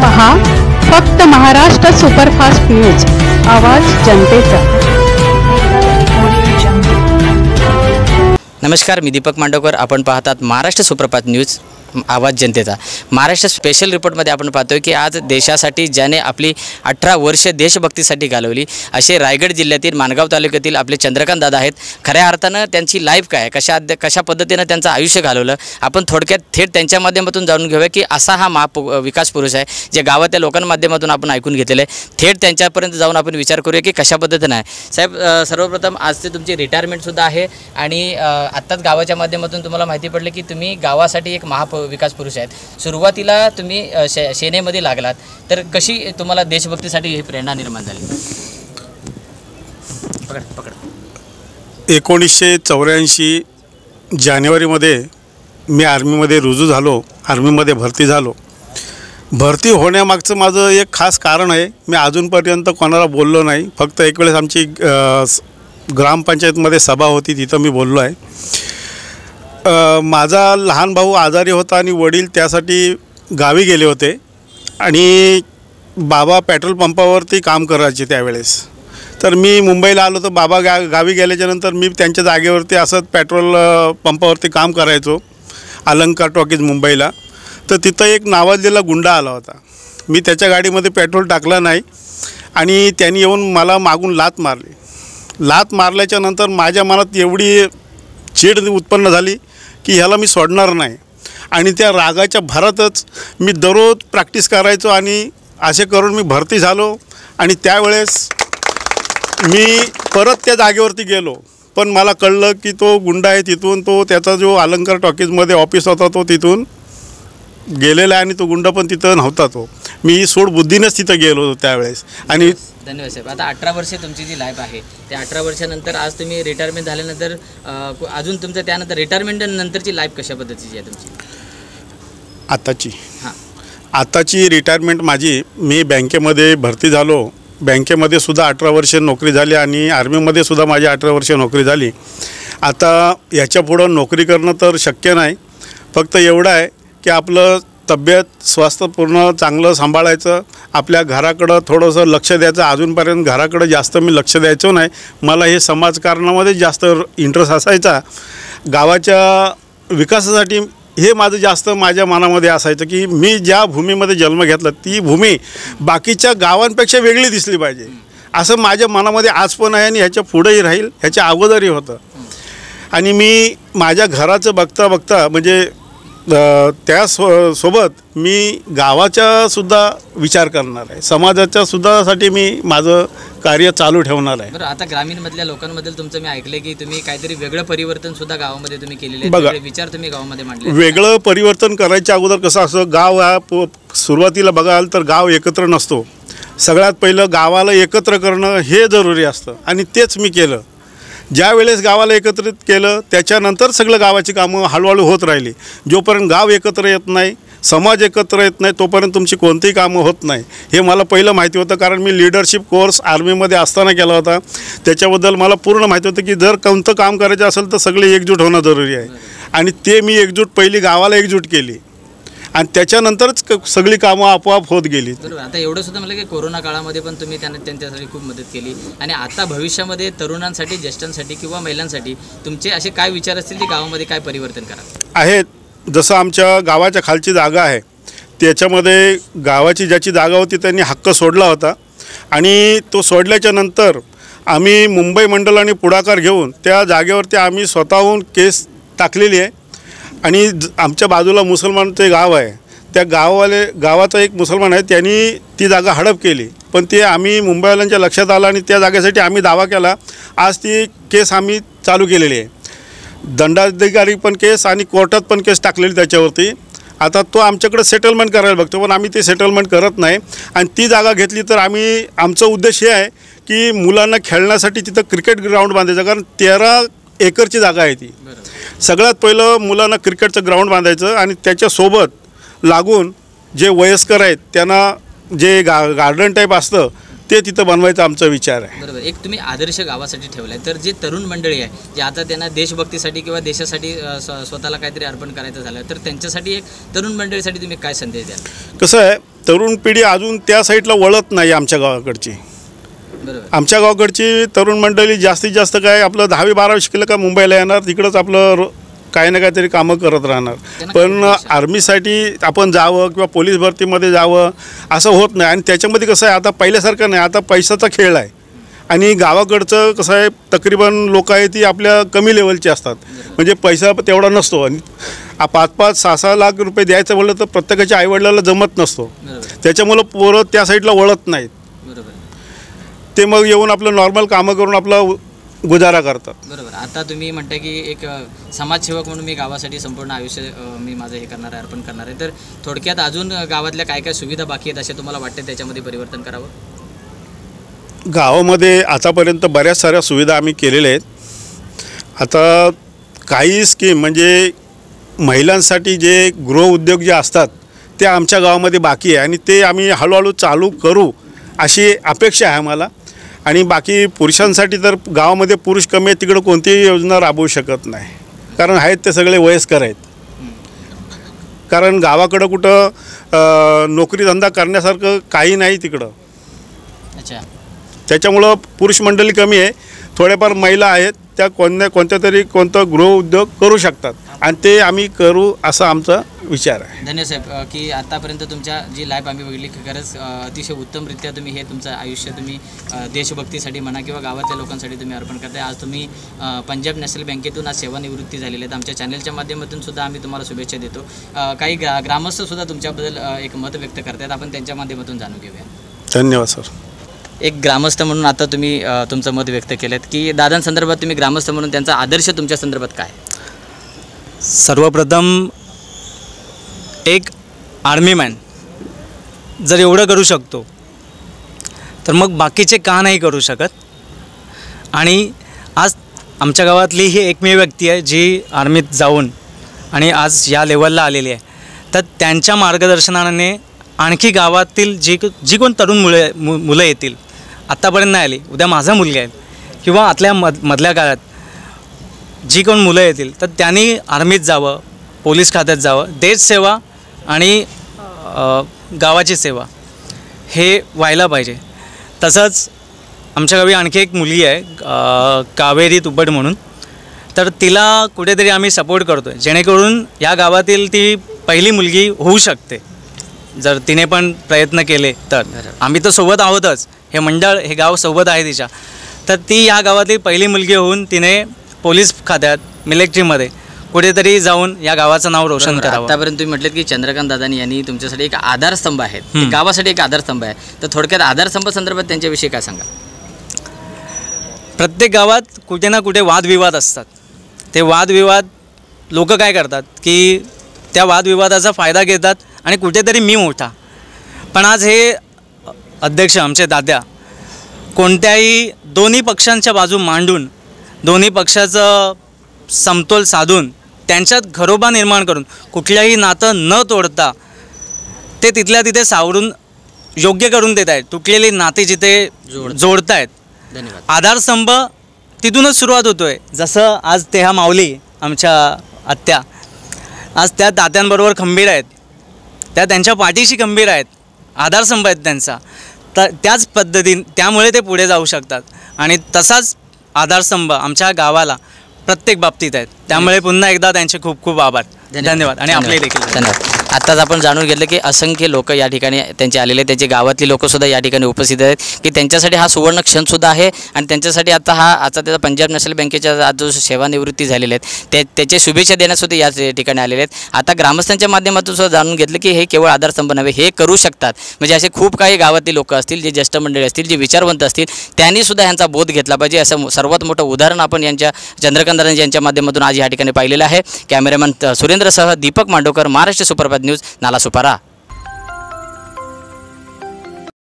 पहा फक्त Maharashtra superfast news, आवाज जनतेचा। नमस्कार, मी दीपक मांडवकर। आपण पाहतात महाराष्ट्र सुपरफास्ट न्यूज, आवाज जनतेचा। महाराष्ट्र स्पेशल रिपोर्टमध्ये आपण पाहतोय की आज देशासाठी ज्याने आपली 18 वर्ष देशभक्तीसाठी घालवली असे रायगड जिल्ह्यातील माणगाव तालुक्यातील आपले चंद्रकांत दादा आहेत। खऱ्या अर्थानं त्यांची लाईफ काय, कशा पद्धतीनं त्यांचं आयुष्य घालवलं आपण थोडक्यात थेट त्यांच्या माध्यमातून जाणून घेऊया की असा हा विकास पुरुष आहे जे गावाच्या लोकांच्या माध्यमातून आपण ऐकून घेतलेलं आहे। थेट त्यांच्यापर्यंत जाऊन आपण विचार करूया की कशा पद्धतीनं आहे। साहेब, सर्वप्रथम आज ते तुमची रिटायरमेंटसुद्धा आहे आणि आत्ताच गावाच्या माध्यमातून तुम्हाला माहिती पडलं की तुम्ही गावासाठी एक विकास पुरुष आहेत। सुरुवातीला तुम्ही सेनेमध्ये लागलात, तर कशी तुम्हाला देशभक्तीसाठी ही प्रेरणा निर्माण झाली? 1984 जानेवारीमध्ये मी आर्मीमध्ये रुजू झालो, आर्मीमध्ये भरती झालो। भरती होण्यामागचं माझं एक खास कारण आहे, मी अजूनपर्यंत कोणाला बोललो नाही। फक्त एक वेळेस आमची ग्रामपंचायतमध्ये सभा होती, तिथं मी बोललो आहे। माझा लहान भाऊ आजारी होता आणि वडील त्यासाठी गावी गेले होते आणि बाबा पेट्रोल पंपावरती काम करायचे त्यावेळेस। तर मी मुंबईला आलो, तर बाबा गावी गेल्याच्यानंतर मी त्यांच्या जागेवरती असंच पेट्रोल पंपावरती काम करायचो, अलंकार टॉकीज मुंबईला। तर तिथं एक नावाजलेला गुंडा आला होता। मी त्याच्या गाडीमध्ये पेट्रोल टाकला नाही आणि त्यांनी येऊन मला मागून लात मारली। लात मारल्याच्यानंतर माझ्या मनात एवढी चीड उत्पन्न झाली की ह्याला मी सोडणार नाही आणि त्या रागाच्या भरातच मी दररोज प्रॅक्टिस करायचो आणि असे करून मी भरती झालो। आणि त्यावेळेस मी परत त्या जागेवरती गेलो, पण मला कळलं की तो गुंडा आहे तिथून, तो त्याचा जो अलंकार टॉकीजमध्ये ऑफिस होता तो तिथून गेलेला आहे आणि तो गुंडा पण तिथं नव्हता। तो मी सोडबुद्धीनेच तिथं गेलो होतो त्यावेळेस। आणि धन्यवाद साहेब। आता 18 वर्षे तुमची जी लाईफ आहे, त्या 18 वर्षानंतर आज तुम्ही रिटायरमेंट झाल्यानंतर अजून तुमचं त्यानंतर रिटायरमेंट नंतरची लाईफ कशा पद्धतीची आहे तुमची? आताची रिटायरमेंट माझी, मी बँकेमध्ये भरती झालो, बँकेमध्ये सुद्धा 18 वर्ष नोकरी झाली आणि आर्मीमध्ये सुद्धा माझी 18 वर्ष नोकरी झाली। आता याच्या पुढं नोकरी करणं तर शक्य नाही, फक्त एवढं आहे की आपलं तब्येत स्वास्थ्य पूर्ण चांगलं सांभाळायचं, आपल्या घराकडं थोडंसं लक्ष द्यायचं। अजूनपर्यंत घराकडं जास्त मी लक्ष द्यायचो नाही, मला हे समाजकारणामध्ये जास्त इंटरेस्ट असायचा। गावाच्या विकासासाठी हे माझं जास्त माझ्या मनामध्ये असायचं की मी ज्या भूमीमध्ये जन्म घेतला ती भूमी बाकीच्या गावांपेक्षा वेगळी दिसली पाहिजे, असं माझ्या मनामध्ये आज पण आहे आणि ह्याच्या पुढेही राहील, ह्याच्या अगोदरही होतं। आणि मी माझ्या घराचं बघता बघता म्हणजे त्यासोबत मी गावाचा सुद्धा विचार करणार आहे, समाजाच्या सुद्धासाठी मी माझं कार्य चालू ठेवणार आहे। बरं, आता ग्रामीणमधल्या लोकांबद्दल तुमचं मी ऐकलं की तुम्ही काहीतरी वेगळं परिवर्तन सुद्धा गावामध्ये तुम्ही केलेले आहे, बघा विचार तुम्ही गावामध्ये मांडले। वेगळं परिवर्तन करायच्या अगोदर कसं असं, गाव हा सुरुवातीला बघाल तर गाव एकत्र नसतो। सगळ्यात पहिलं गावाला एकत्र करणं हे जरुरी असतं आणि तेच मी केलं। ज्या वेळेस गावाला एकत्रित केलं त्याच्यानंतर सगळं गावाची कामं हळूहळू होत राहिली। जोपर्यंत गाव एकत्र येत नाही, समाज एकत्र येत नाही, तोपर्यंत तुमची कोणतीही कामं होत नाही, हे मला पहिलं माहिती होतं। कारण मी लीडरशिप कोर्स आर्मीमध्ये असताना केला होता, त्याच्याबद्दल मला पूर्ण माहिती होतं की जर कोणतं काम करायचं असेल तर सगळे एकजूट होणं जरुरी आहे। आणि ते मी एकजूट पहिली गावाला एकजूट केली आणि त्याच्यानंतरच सगळी कामं आपोआप होत गेली। बरोबर। आता एवढं सुद्धा म्हणलं की कोरोना काळामध्ये पण तुम्ही त्यांच्यासाठी खूप मदत केली आणि आता भविष्यामध्ये तरुणांसाठी, ज्येष्ठांसाठी किंवा महिलांसाठी तुमचे असे काय विचार असतील की गावामध्ये काय परिवर्तन करा आहेत? जसं आमच्या गावाच्या खालची जागा आहे, त्याच्यामध्ये गावाची ज्याची जागा होती त्यांनी हक्क सोडला होता आणि तो सोडल्याच्या नंतर आम्ही मुंबई मंडळाने पुढाकार घेऊन त्या जागेवरती आम्ही स्वतःहून केस टाकलेली आहे। आणि आमच्या बाजूला मुसलमानचे गाव आहे, त्या गावाचा एक मुसलमान आहे, त्यांनी ती जागा हडप केली, पण ते आम्ही मुंबईवाल्यांच्या लक्षात आलं आणि त्या जागेसाठी आम्ही दावा केला। आज ती केस आम्ही चालू केलेली आहे, दंडाधिकारी पण केस आणि कोर्टात पण केस टाकलेली त्याच्यावरती। आता तो आमच्याकडे सेटलमेंट करायला बघतो, पण आम्ही ते सेटलमेंट करत नाही। आणि ती जागा घेतली तर आमचं उद्देश हे आहे की मुलांना खेळण्यासाठी तिथं क्रिकेट ग्राउंड बांधायचं, कारण 13 एकरची जागा आहे ती। सगळ्यात पहिलं मुलांना क्रिकेटचं ग्राउंड बांधायचं आणि त्याच्यासोबत लागून जे वयस्कर आहेत त्यांना जे गार्डन टाईप असतं ते तिथं बनवायचा आमचा विचार आहे. बरोबर. एक तुम्ही आदर्श गावासाठी ठेवलाय, तर जे तरुण मंडळी आहे जे आता त्यांना देशभक्तीसाठी किंवा देशासाठी स्वतःला काहीतरी अर्पण करायचं झालं, तर त्यांच्यासाठी एक तरुण मंडळीसाठी तुम्ही काय संदेश द्याल? कसं आहे, तरुण पिढी अजून त्या साईडला वळत नाही आमच्या गावाकडची. बरोबर. आमच्या गावाकडची तरुण मंडळी जास्तीत जास्त काय आपलं 10वी-12वी शिकलं का मुंबईला येणार, तिकडंच आपलं काही ना काहीतरी कामं करत राहणार. पण आर्मीसाठी आपण जावं किंवा पोलीस भरतीमध्ये जावं असं होत नाही. आणि त्याच्यामध्ये कसं आहे, आता पहिल्यासारखं नाही, आता पैशाचा खेळ आहे. आणि गावाकडचं कसं आहे, तकरीबन लोक आहे ती आपल्या कमी लेवलची असतात, म्हणजे पैसा तेवढा नसतो. आणि 5-5, 6-6 लाख रुपये द्यायचं म्हणलं तर प्रत्येकाच्या आईवडिलाला जमत नसतो. त्याच्यामुळं पोरं त्या साईडला वळत नाहीत. ते मग येऊन आपलं नॉर्मल कामं करून आपला गुजारा करतात. बरोबर. आता तुम्ही म्हणता की एक समाजसेवक म्हणून मी गावासाठी संपूर्ण आयुष्य मी माझं हे करणार आहे, अर्पण करणार आहे, तर थोडक्यात अजून गावातल्या काय काय सुविधा बाकी आहेत असे तुम्हाला वाटते त्याच्यामध्ये परिवर्तन करावं? गावामध्ये आतापर्यंत बऱ्याच साऱ्या सुविधा आम्ही केलेल्या आहेत. आता काही स्कीम म्हणजे महिलांसाठी जे गृहउद्योग जे असतात ते आमच्या गावामध्ये बाकी आहे आणि ते आम्ही हळूहळू चालू करू अशी अपेक्षा आहे आम्हाला. आणि बाकी पुरुषांसाठी तर गावामध्ये पुरुष कमी आहेत, तिकडं कोणतीही योजना राबवू शकत नाही, कारण आहेत ते सगळे वयस्कर आहेत. कारण गावाकडं कुठं नोकरीधंदा करण्यासारखं काही नाही तिकडं. अच्छा. त्याच्यामुळं पुरुष मंडळी कमी आहे, थोड्याफार महिला आहेत, त्या कोणत्या तरी कोणता गृहउद्योग करू शकतात आणि ते आम्ही करू असा आमचा विचार आहे. धन्यवाद साहेब की आतापर्यंत तुमच्या जी लाईफ आम्ही बघितली, खरंच अतिशय उत्तमरित्या तुम्ही हे तुमचं आयुष्य तुम्ही देशभक्तीसाठी म्हणा किंवा गावातल्या लोकांसाठी तुम्ही अर्पण करताय. आज तुम्ही पंजाब नॅशनल बँकेतून आज सेवानिवृत्ती झालेली आहेत. आमच्या चॅनलच्या माध्यमातून सुद्धा आम्ही तुम्हाला शुभेच्छा देतो. काही ग्रामस्थसुद्धा तुमच्याबद्दल एक मत व्यक्त करतात, आपण त्यांच्या माध्यमातून जाणून घेऊया. धन्यवाद सर. एक ग्रामस्थ म्हणून आता तुम्ही तुमचं मत व्यक्त केलं की दादांसंदर्भात तुम्ही ग्रामस्थ म्हणून त्यांचा आदर्श तुमच्या संदर्भात काय? सर्वप्रथम एक आर्मीमॅन जर एवढं करू शकतो तर मग बाकीचे का नाही करू शकत. आणि आज आमच्या गावातली ही एकमेव व्यक्ती आहे जी आर्मीत जाऊन आणि आज या लेवलला आलेली आहे. तर त्यांच्या मार्गदर्शनाने आणखी गावातील जी कोण तरुण मुलं येतील, आत्तापर्यंत नाही आली, उद्या माझा मुलगा येईल किंवा आतल्या मधल्या काळात जी कोण मुलं येतील तर त्यांनी आर्मीत जावं, पोलीस खात्यात जावं. देशसेवा आणि गावाची सेवा हे व्हायला पाहिजे. तसंच आमच्या गावी आणखी एक मुलगी आहे कावेरी तुब्बड म्हणून, तर तिला कुठेतरी आम्ही सपोर्ट करतो आहे जेणेकरून या गावातील ती पहिली मुलगी होऊ शकते जर तिने पण प्रयत्न केले तर. आम्ही तर सोबत आहोतच, हे मंडळ हे गाव सोबत आहे तिच्या. तर ती या गावातली पहिली मुलगी होऊन तिने पोलीस खात्यात मिलिटरीमध्ये कुठेतरी जाऊन या गावाचं नाव रोशन करावं. आतापर्यंत तुम्ही म्हटलेत की चंद्रकांत दादानी यांनी तुमच्यासाठी एक आधारस्तंभ आहे, गावासाठी एक आधारस्तंभ आहे, तर थोडक्यात आधारस्तंभ संदर्भात त्यांच्याविषयी काय सांगा? प्रत्येक गावात कुठे ना कुठे वादविवाद असतात. ते वादविवाद लोक काय करतात की त्या वादविवादाचा फायदा घेतात आणि कुठेतरी मी मोठा. पण आज हे अध्यक्ष आमचे दादा कोणत्याही दोन्ही पक्षांच्या बाजू मांडून दोन्ही पक्षाचं समतोल साधून त्यांच्यात घरोबा निर्माण करून कुठल्याही नातं न तोडता ते तिथल्या तिथे सावरून योग्य करून देत आहेत. तुटलेली नाती जिथे जोडत आहेत. धन्यवाद. आधारस्तंभ तिथूनच सुरुवात होतो आहे. जसं आज ते ह्या माऊली आमच्या आत्या आज त्या तात्यांबरोबर खंबीर आहेत, त्या त्यांच्या पाठीशी खंबीर आहेत, आधारस्तंभ आहेत त्यांचा. तर त्याच पद्धतीने त्यामुळे ते पुढे जाऊ शकतात आणि तसाच आधारस्तंभ आमच्या गावाला प्रत्येक बाबतीत आहेत. त्यामुळे पुन्हा एकदा त्यांचे खूप खूप आभार. धन्यवाद. आणि आपले देखील धन्यवाद. आत्ताच आपण जाणून घेतलं की असंख्य लोक या ठिकाणी त्यांचे आलेले, त्यांचे गावातली लोकसुद्धा या ठिकाणी उपस्थित आहेत की त्यांच्यासाठी हा सुवर्ण क्षणसुद्धा आहे आणि त्यांच्यासाठी आता त्याचा पंजाब नॅशनल बँकेच्या आज जो सेवानिवृत्ती झालेले आहेत त्याचे शुभेच्छा देण्यासाठी या ठिकाणी आलेले आहेत. आता ग्रामस्थांच्या माध्यमातून सुद्धा जाणून घेतलं की हे केवळ आधारस्तंभ नव्हे, हे करू शकतात. म्हणजे असे खूप काही गावातील लोक असतील, जे ज्येष्ठ मंडळी असतील, जे विचारवंत असतील, त्यांनीसुद्धा यांचा बोध घेतला पाहिजे. असं सर्वात मोठं उदाहरण आपण यांच्या चंद्रकांत यांच्या माध्यमातून आज या ठिकाणी पाहिलेलं आहे. कॅमेरामॅन सुरेंद्रसह दीपक मांडोकर, महाराष्ट्र सुपरफास्ट न्यूज, नालासोपारा.